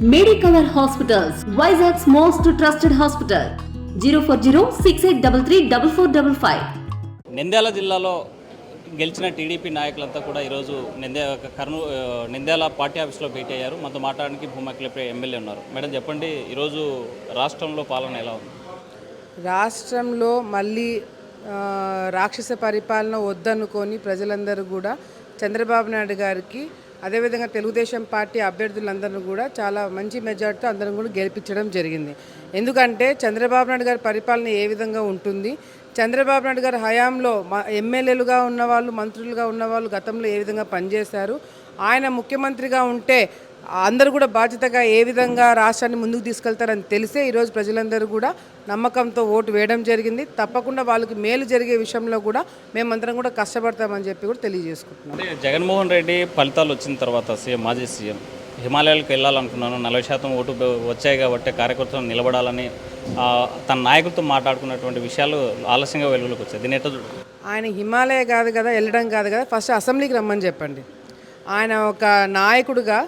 Medicover Hospitals, Vizag's most trusted hospital. 04068334455. Nandyal జిల్లాలో గెలిచిన TDP నాయకులంతా కూడా ఈరోజు నంద్యాల పార్టీ ఆఫీస్లో భేటీ అయ్యారు. మనతో మాట్లాడడానికి భూమాకిలపై ఎమ్మెల్యే ఉన్నారు. మేడం చెప్పండి, ఈరోజు రాష్ట్రంలో పాలన ఎలా ఉంది? రాష్ట్రంలో మళ్ళీ రాక్షస పరిపాలన వద్దనుకొని ప్రజలందరూ కూడా చంద్రబాబు నాయుడు గారికి, అదేవిధంగా తెలుగుదేశం పార్టీ అభ్యర్థులందరూ కూడా చాలా మంచి మెజార్టీతో అందరం కూడా గెలిపించడం జరిగింది. ఎందుకంటే చంద్రబాబు నాయుడు గారి పరిపాలన ఏ విధంగా ఉంటుంది, చంద్రబాబు నాయుడు గారి హయాంలో ఎమ్మెల్యేలుగా ఉన్నవాళ్ళు, మంత్రులుగా ఉన్నవాళ్ళు గతంలో ఏ విధంగా పనిచేశారు, ఆయన ముఖ్యమంత్రిగా ఉంటే అందరూ కూడా బాధ్యతగా ఏ విధంగా రాష్ట్రాన్ని ముందుకు తీసుకెళ్తారని తెలిసే ఈరోజు ప్రజలందరూ కూడా నమ్మకంతో ఓటు వేయడం జరిగింది. తప్పకుండా వాళ్ళకి మేలు జరిగే విషయంలో కూడా మేమందరం కూడా కష్టపడతామని చెప్పి కూడా తెలియజేసుకుంటున్నాం. జగన్మోహన్ రెడ్డి ఫలితాలు వచ్చిన తర్వాత మాజీ సీఎం హిమాలయాలకు వెళ్ళాలనుకున్నాను, 40% ఓటు వచ్చాయి కాబట్టి కార్యకర్తలు నిలబడాలని తన నాయకులతో మాట్లాడుకున్నటువంటి విషయాలు ఆలస్యంగా వెలుగులోకి వచ్చాయి. దీని ఎట్లా చూడండి? ఆయన హిమాలయ కాదు కదా, వెళ్ళడం కాదు కదా, ఫస్ట్ అసెంబ్లీకి రమ్మని చెప్పండి. ఆయన ఒక నాయకుడిగా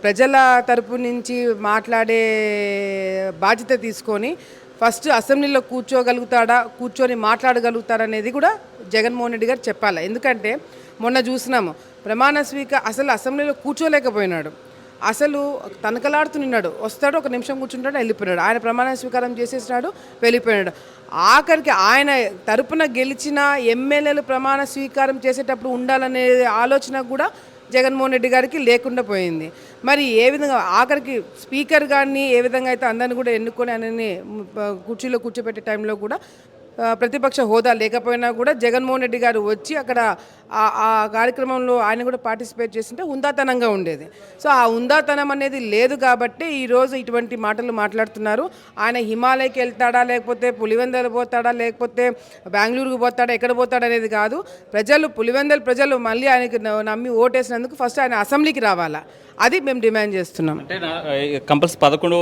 ప్రజల తరపు నుంచి మాట్లాడే బాధ్యత తీసుకొని ఫస్ట్ అసెంబ్లీలో కూర్చొని మాట్లాడగలుగుతారనేది కూడా జగన్మోహన్ రెడ్డి గారు చెప్పాలి. ఎందుకంటే మొన్న చూసినాము, ప్రమాణ స్వీకారం అసలు అసెంబ్లీలో కూర్చోలేకపోయినాడు, అసలు తనకలాడుతున్నాడు. వస్తాడు, ఒక నిమిషం కూర్చుంటాడు, వెళ్ళిపోయినాడు. ఆయన ప్రమాణ స్వీకారం చేసేసినాడు, వెళ్ళిపోయినాడు. ఆఖరికి ఆయన తరపున గెలిచిన ఎమ్మెల్యేలు ప్రమాణ స్వీకారం చేసేటప్పుడు ఉండాలనే ఆలోచన కూడా జగన్మోహన్ రెడ్డి గారికి లేకుండా పోయింది. మరి ఏ విధంగా ఆఖరికి స్పీకర్ గారిని ఏ విధంగా అయితే అందరిని కూడా ఎన్నుకొని ఆయనని కుర్చీలో కూర్చోబెట్టే టైంలో కూడా ప్రతిపక్ష హోదా లేకపోయినా కూడా జగన్మోహన్ రెడ్డి గారు వచ్చి అక్కడ ఆ కార్యక్రమంలో ఆయన కూడా పార్టిసిపేట్ చేస్తుంటే హుందాతనంగా ఉండేది. సో ఆ హుందాతనం అనేది లేదు కాబట్టి ఈరోజు ఇటువంటి మాటలు మాట్లాడుతున్నారు. ఆయన హిమాలయకి వెళ్తాడా, లేకపోతే పులివెందలు పోతాడా, లేకపోతే బెంగళూరుకు పోతాడా, ఎక్కడ పోతాడా అనేది కాదు. పులివెందల ప్రజలు మళ్ళీ ఆయనకి నమ్మి ఓటేసినందుకు ఫస్ట్ ఆయన అసెంబ్లీకి రావాలా, అది మేము డిమాండ్ చేస్తున్నాం. అంటే కంపల్సరీ 11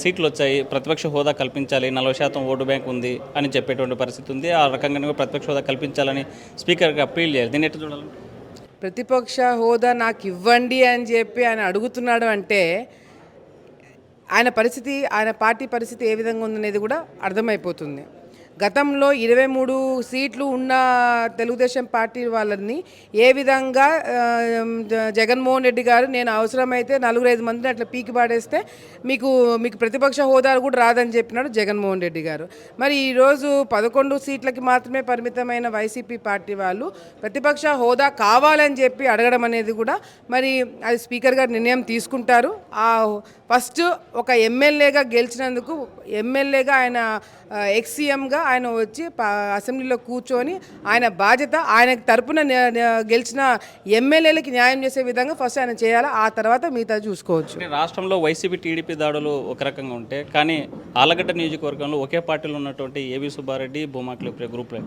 సీట్లు వచ్చాయి, ప్రతిపక్ష హోదా కల్పించాలి, 40% ఓటు బ్యాంక్ ఉంది అని చెప్పేటువంటి పరిస్థితి ఉంది. ఆ రకంగా ప్రతిపక్ష హోదా కల్పించాలని స్పీకర్కి అప్పీల్ చేయాలి. దీన్ని ఎట్లా చూడాలి? ప్రతిపక్ష హోదా నాకు ఇవ్వండి అని చెప్పి ఆయన అడుగుతున్నాడు అంటే ఆయన పార్టీ పరిస్థితి ఏ విధంగా ఉందనేది కూడా అర్థమైపోతుంది. గతంలో 23 సీట్లు ఉన్న తెలుగుదేశం పార్టీ వాళ్ళని ఏ విధంగా జగన్మోహన్ రెడ్డి గారు నేను అవసరమైతే 4-5 మందిని అట్లా పీకి పాడేస్తే మీకు ప్రతిపక్ష హోదా కూడా రాదని చెప్పినాడు జగన్మోహన్ రెడ్డి గారు. మరి ఈరోజు 11 సీట్లకి మాత్రమే పరిమితమైన వైసీపీ పార్టీ వాళ్ళు ప్రతిపక్ష హోదా కావాలని చెప్పి అడగడం అనేది కూడా మరి అది స్పీకర్ గారు నిర్ణయం తీసుకుంటారు. ఫస్ట్ ఒక ఎమ్మెల్యేగా గెలిచినందుకు, ఎమ్మెల్యేగా ఆయన ఎక్స్-సీఎంగా ఆయన వచ్చి అసెంబ్లీలో కూర్చొని ఆయన బాధ్యత, ఆయనకు తరపున గెలిచిన ఎమ్మెల్యేలకి న్యాయం చేసే విధంగా ఫస్ట్ ఆయన చేయాలి. ఆ తర్వాత మిగతా చూసుకోవచ్చు. రాష్ట్రంలో వైసీపీ టీడీపీ దాడులు ఒక రకంగా ఉంటాయి, కానీ ఆలగడ్డ నియోజకవర్గంలో ఒకే పార్టీలో ఉన్నటువంటి ఏవి సుబ్బారెడ్డి, భూమాకిల ప్రియ గ్రూప్లే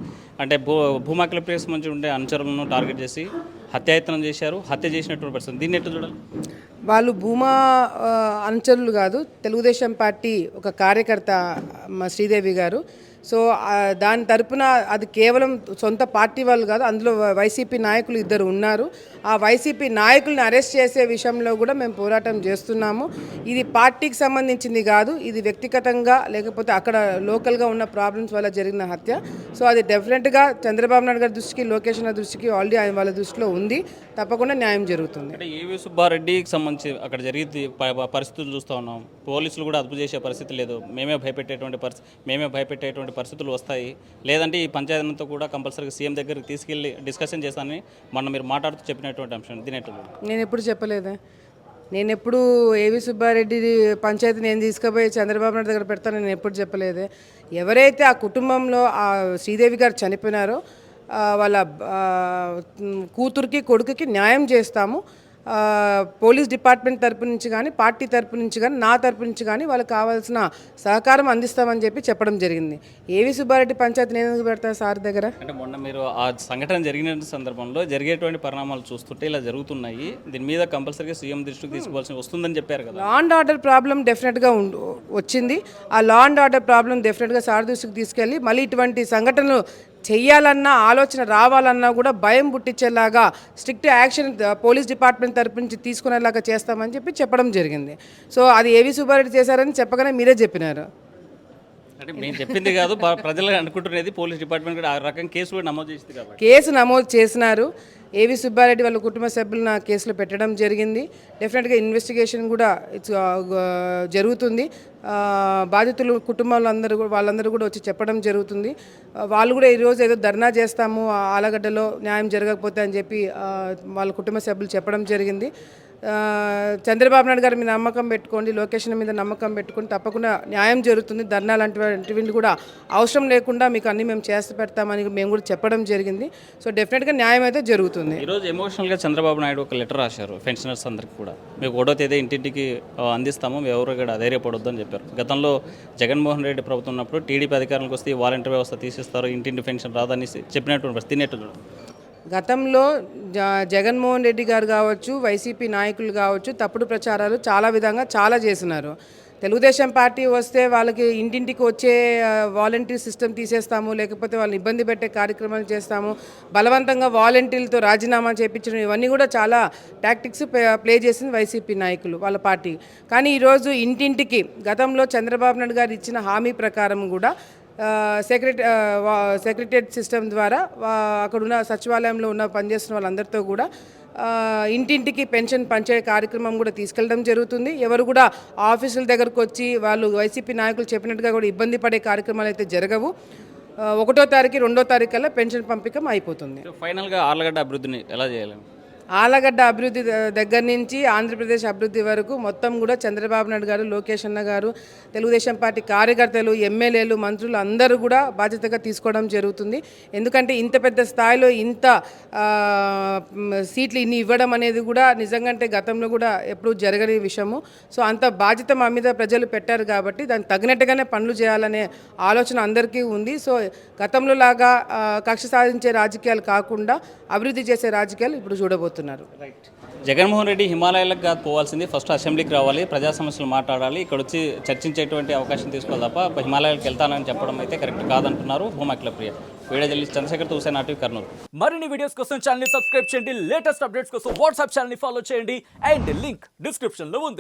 అంటే భూమాకిల ప్రియ సంబంధించి ఉండే అనుచరులను టార్గెట్ చేసి హత్యాయత్నం చేశారు. హత్య చేసినటువంటి పరిస్థితి, దీన్ని ఎట్లా చూడాలి? వాళ్ళు భూమా అనుచరులు కాదు, తెలుగుదేశం పార్టీ ఒక కార్యకర్త మా శ్రీదేవి గారు. సో దాని తరపున అది కేవలం సొంత పార్టీ వాళ్ళు కాదు, అందులో వైసీపీ నాయకులు 2 ఉన్నారు. ఆ వైసీపీ నాయకుల్ని అరెస్ట్ చేసే విషయంలో కూడా మేము పోరాటం చేస్తున్నాము. ఇది పార్టీకి సంబంధించింది కాదు, ఇది వ్యక్తిగతంగా లేకపోతే అక్కడ లోకల్గా ఉన్న ప్రాబ్లమ్స్ వల్ల జరిగిన హత్య. సో అది డెఫినెట్గా చంద్రబాబు నాయుడు గారి దృష్టికి, లోకేష్ దృష్టికి ఆల్రెడీ ఆయన వాళ్ళ దృష్టిలో ఉంది. తప్పకుండా న్యాయం జరుగుతుంది. అంటే ఏవి సుబ్బారెడ్డికి సంబంధించి అక్కడ జరిగే పరిస్థితులు చూస్తూ ఉన్నాం. పోలీసులు కూడా అదుపు చేసే పరిస్థితి లేదు. మేమే భయపెట్టేటువంటి పరిస్థితులు వస్తాయి. లేదంటే ఈ పంచాయతీతో కూడా కంపల్సరీగా సీఎం దగ్గరికి తీసుకెళ్ళి డిస్కషన్ చేస్తానని మొన్న మీరు మాట్లాడుతూ చెప్పినటువంటి అంశం, దీని నేను ఎప్పుడు చెప్పలేదే. నేను ఎప్పుడు ఏవి సుబ్బారెడ్డి పంచాయతీ నేను తీసుకుపోయి చంద్రబాబు నాయుడు దగ్గర పెడతాను నేను ఎప్పుడు చెప్పలేదే. ఎవరైతే ఆ కుటుంబంలో ఆ శ్రీదేవి గారు చనిపోయినారో వాళ్ళ కూతురికి, కొడుకుకి న్యాయం చేస్తాము. పోలీస్ డిపార్ట్మెంట్ తరపు నుంచి కానీ, పార్టీ తరపు నుంచి కానీ, నా తరపు నుంచి కానీ వాళ్ళకి కావాల్సిన సహకారం అందిస్తామని చెప్పి చెప్పడం జరిగింది. ఏవి సుబ్బారెడ్డి పంచాయతీ నేను ఎందుకు పెడతా సార్ దగ్గర? అంటే మొన్న మీరు ఆ సంఘటన జరిగిన సందర్భంలో జరిగేటువంటి పరిణామాలు చూస్తుంటే ఇలా జరుగుతున్నాయి, దీని మీద కంపల్సరీగా సీఎం దృష్టికి తీసుకోవాల్సి వస్తుందని చెప్పారు కదా. లా అండ్ ఆర్డర్ ప్రాబ్లం డెఫినెట్గా వచ్చింది. ఆ లా అండ్ ఆర్డర్ ప్రాబ్లం డెఫినెట్గా సార్ దృష్టికి తీసుకెళ్ళి మళ్ళీ ఇటువంటి సంఘటనలు చెయ్యాలన్న ఆలోచన రావాలన్నా కూడా భయం పుట్టించేలాగా స్ట్రిక్ట్ యాక్షన్ పోలీస్ డిపార్ట్మెంట్ తరపు నుంచి తీసుకునేలాగా చేస్తామని చెప్పడం జరిగింది. సో అది ఏవి సుబ్బారెడ్డి చేశారని చెప్పగానే మీరే చెప్పినారు. అంటే మేము చెప్పింది కాదు, ప్రజలు అనుకుంటున్నది. పోలీస్ డిపార్ట్మెంట్ కూడా ఆ రకంగా కేసు కూడా నమోదు చేసింది కాబట్టి కేసు నమోదు చేసినారు. ఏవి సుబ్బారెడ్డి వాళ్ళ కుటుంబ సభ్యులను కేసులో పెట్టడం జరిగింది. డెఫినెట్గా ఇన్వెస్టిగేషన్ కూడా జరుగుతుంది. బాధితులు కుటుంబాలందరూ వాళ్ళందరూ కూడా వచ్చి చెప్పడం జరుగుతుంది. వాళ్ళు కూడా ఈరోజు ఏదో ధర్నా చేస్తాము ఆలగడ్డలో న్యాయం జరగకపోతే అని చెప్పి వాళ్ళ కుటుంబ సభ్యులు చెప్పడం జరిగింది. చంద్రబాబు నాయుడు గారు మీద నమ్మకం పెట్టుకోండి, లొకేషన్ మీద నమ్మకం పెట్టుకొని తప్పకుండా న్యాయం జరుగుతుంది. ధర్నా లాంటివి కూడా అవసరం లేకుండా మీకు అన్నీ మేము చేసి పెడతామని మేము కూడా చెప్పడం జరిగింది. సో డెఫినెట్గా న్యాయం అయితే జరుగుతుంది. ఈరోజు ఎమోషనల్గా చంద్రబాబు నాయుడు ఒక లెటర్ రాశారు పెన్షనర్స్ అందరికి కూడా. మీకు 1వ తేదీ ఇంటింటికి అందిస్తాము, ఎవరు కూడా ధైర్యపడొద్దు అని చెప్పారు. గతంలో జగన్మోహన్ రెడ్డి ప్రభుత్వం ఉన్నప్పుడు టీడీపీ అధికారులకు వస్తే వాలంటీర్ వ్యవస్థ తీసేస్తారు, ఇంటింటి పెన్షన్ రాదని చెప్పినటువంటి తినేట్టు చూడండి. గతంలో జగన్మోహన్ రెడ్డి గారు కావచ్చు, వైసీపీ నాయకులు కావచ్చు, తప్పుడు ప్రచారాలు చాలా చేసినారు. తెలుగుదేశం పార్టీ వస్తే వాళ్ళకి ఇంటింటికి వచ్చే వాలంటీర్ సిస్టమ్ తీసేస్తాము, లేకపోతే వాళ్ళని ఇబ్బంది పెట్టే కార్యక్రమాలు చేస్తాము, బలవంతంగా వాలంటీర్లతో రాజీనామా చేయించడం, ఇవన్నీ కూడా చాలా టాక్టిక్స్ ప్లే చేసింది వైసీపీ నాయకులు వాళ్ళ పార్టీ. కానీ ఈరోజు ఇంటింటికి గతంలో చంద్రబాబు నాయుడు గారు ఇచ్చిన హామీ ప్రకారం కూడా సెక్రటరియట్ సిస్టమ్ ద్వారా అక్కడున్న సచివాలయంలో ఉన్న పనిచేస్తున్న వాళ్ళందరితో కూడా ఇంటింటికి పెన్షన్ పంచే కార్యక్రమం కూడా తీసుకెళ్ళడం జరుగుతుంది. ఎవరు కూడా ఆఫీసుల దగ్గరకు వచ్చి వాళ్ళు వైసీపీ నాయకులు చెప్పినట్టుగా కూడా ఇబ్బంది పడే కార్యక్రమాలు అయితే జరగవు. 1వ తారీఖు 2వ తారీఖు కల్లా పెన్షన్ పంపికం అయిపోతుంది. ఫైనల్గా ఆర్లగడ్డ అభివృద్ధిని ఎలా చేయాలి? ఆలగడ్డ అభివృద్ధి దగ్గర నుంచి ఆంధ్రప్రదేశ్ అభివృద్ధి వరకు మొత్తం కూడా చంద్రబాబు నాయుడు గారు, లోకేష్ అన్న గారు, తెలుగుదేశం పార్టీ కార్యకర్తలు, ఎమ్మెల్యేలు, మంత్రులు అందరూ కూడా బాధ్యతగా తీసుకోవడం జరుగుతుంది. ఎందుకంటే ఇంత పెద్ద స్థాయిలో ఇంత సీట్లు ఇన్ని ఇవ్వడం అనేది కూడా నిజంగా గతంలో కూడా ఎప్పుడూ జరగని విషయము. సో అంత బాధ్యత మా మీద ప్రజలు పెట్టారు కాబట్టి దానికి తగినట్టుగానే పనులు చేయాలనే ఆలోచన అందరికీ ఉంది. సో గతంలో లాగా కక్ష సాధించే రాజకీయాలు కాకుండా అభివృద్ధి చేసే రాజకీయాలు ఇప్పుడు చూడబోతున్నారు. జగన్మోహన్ రెడ్డి హిమాలయాలకు కాదు పోవాల్సింది, ఫస్ట్ అసెంబ్లీకి రావాలి, ప్రజా సమస్యలు మాట్లాడాలి, ఇక్కడ వచ్చి చర్చించేటువంటి అవకాశం తీసుకోవాలి తప్ప హిమాలయాలకు వెళ్తానని చెప్పడం అయితే కరెక్ట్ కాదంటున్నారు home Akhilapriya. Video journalist Chandrasekhar, Hussain RTV, Kurnool. మరిన్ని వీడియోస్ కోసం ఛానల్ ని సబ్స్క్రైబ్ చేయండి, లేటెస్ట్ అప్డేట్స్ కోసం వాట్సాప్ ఛానల్ ని ఫాలో చేయండి అండ్ లింక్ డిస్క్రిప్షన్ లో ఉంది.